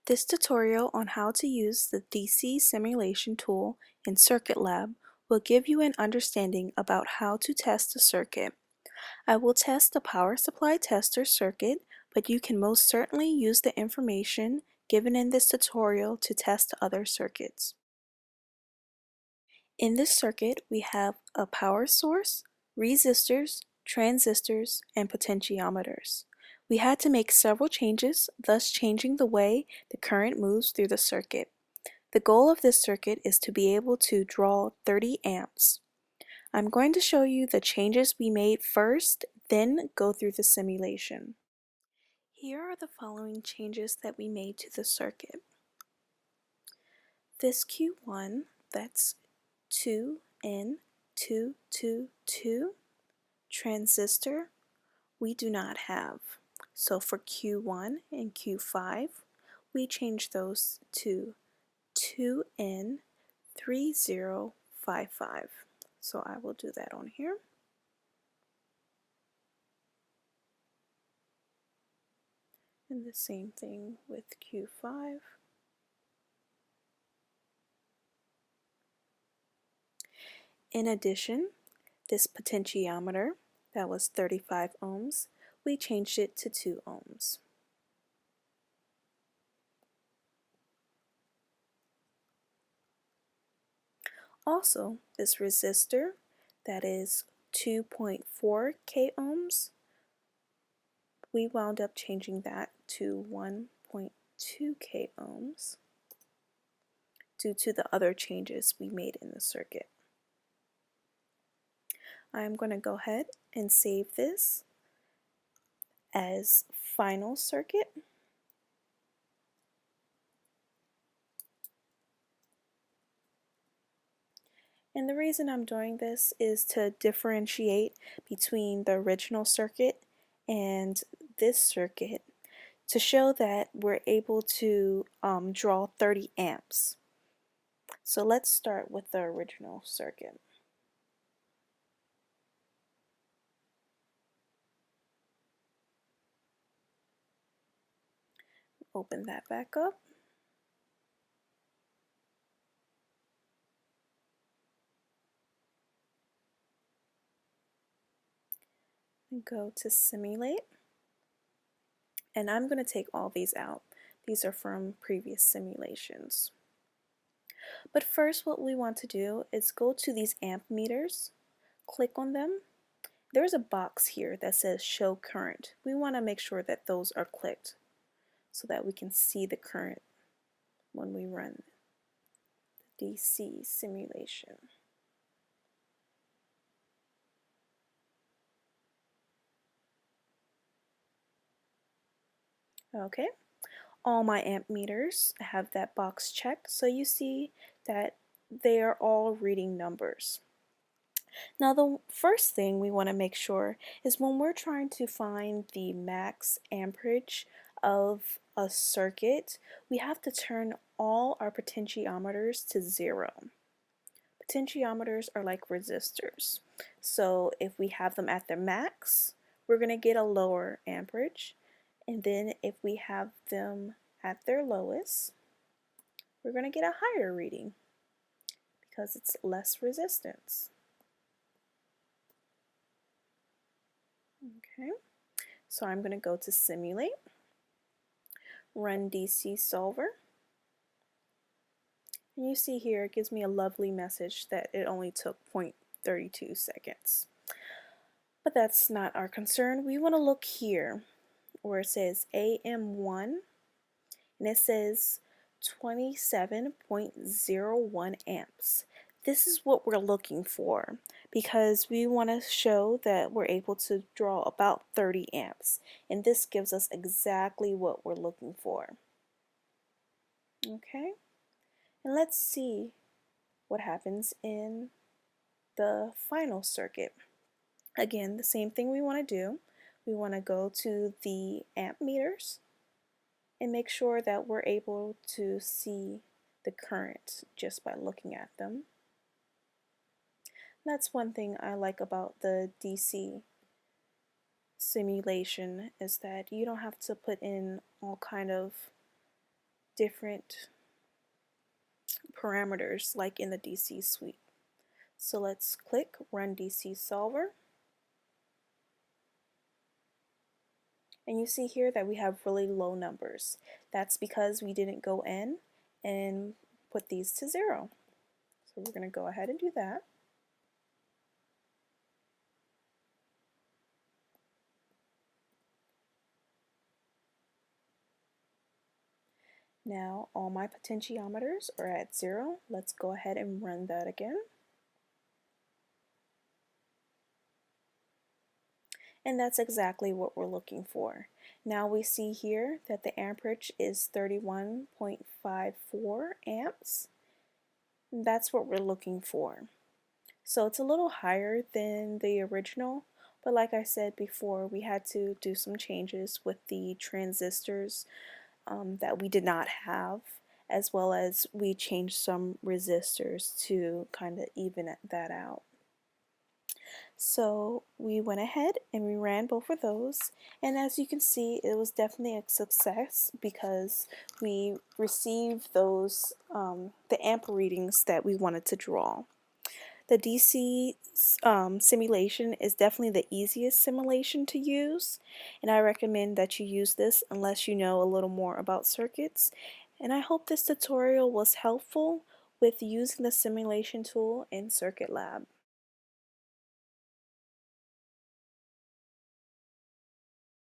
This tutorial on how to use the DC simulation tool in CircuitLab will give you an understanding about how to test a circuit. I will test the power supply tester circuit, but you can most certainly use the information given in this tutorial to test other circuits. In this circuit, we have a power source, resistors, transistors, and potentiometers. We had to make several changes, thus changing the way the current moves through the circuit. The goal of this circuit is to be able to draw 30 amps. I'm going to show you the changes we made first, then go through the simulation. Here are the following changes that we made to the circuit. This Q1, that's 2N222 transistor, we do not have. So for Q1 and Q5, we change those to 2N3055. So I will do that on here. And the same thing with Q5. In addition, this potentiometer, that was 35 ohms, we changed it to 2 ohms. Also, this resistor, that is 2.4 k ohms, we wound up changing that to 1.2 k ohms due to the other changes we made in the circuit. I'm going to go ahead and save this as final circuit. And the reason I'm doing this is to differentiate between the original circuit and this circuit to show that we're able to draw 30 amps. So let's start with the original circuit. Open that back up. And go to simulate. And I'm going to take all these out. These are from previous simulations. But first, what we want to do is go to these amp meters, click on them. There's a box here that says show current. We want to make sure that those are clicked so that we can see the current when we run the DC simulation. Okay, all my amp meters have that box checked, so you see that they are all reading numbers. Now the first thing we want to make sure is when we're trying to find the max amperage of a circuit, we have to turn all our potentiometers to 0. Potentiometers are like resistors. So if we have them at their max, we're going to get a lower amperage. And then if we have them at their lowest, we're going to get a higher reading because it's less resistance. Okay, so I'm going to go to simulate, run DC solver, and you see here it gives me a lovely message that it only took 0.32 seconds. But that's not our concern. We want to look here where it says AM1 and it says 27.01 amps. This is what we're looking for because we want to show that we're able to draw about 30 amps, and this gives us exactly what we're looking for. Okay, and let's see what happens in the final circuit. Again, the same thing we want to do. We want to go to the amp meters and make sure that we're able to see the current just by looking at them. That's one thing I like about the DC simulation is that you don't have to put in all kind of different parameters like in the DC suite. So let's click Run DC Solver. And you see here that we have really low numbers. That's because we didn't go in and put these to 0. So we're going to go ahead and do that. Now all my potentiometers are at 0. Let's go ahead and run that again. And that's exactly what we're looking for. Now we see here that the amperage is 31.54 amps. That's what we're looking for. So it's a little higher than the original, but like I said before, we had to do some changes with the transistors that we did not have, as well as we changed some resistors to kind of even that out. So we went ahead and we ran both of those, and as you can see, it was definitely a success because we received those the amp readings that we wanted to draw. The DC simulation is definitely the easiest simulation to use, and I recommend that you use this unless you know a little more about circuits. And I hope this tutorial was helpful with using the simulation tool in CircuitLab.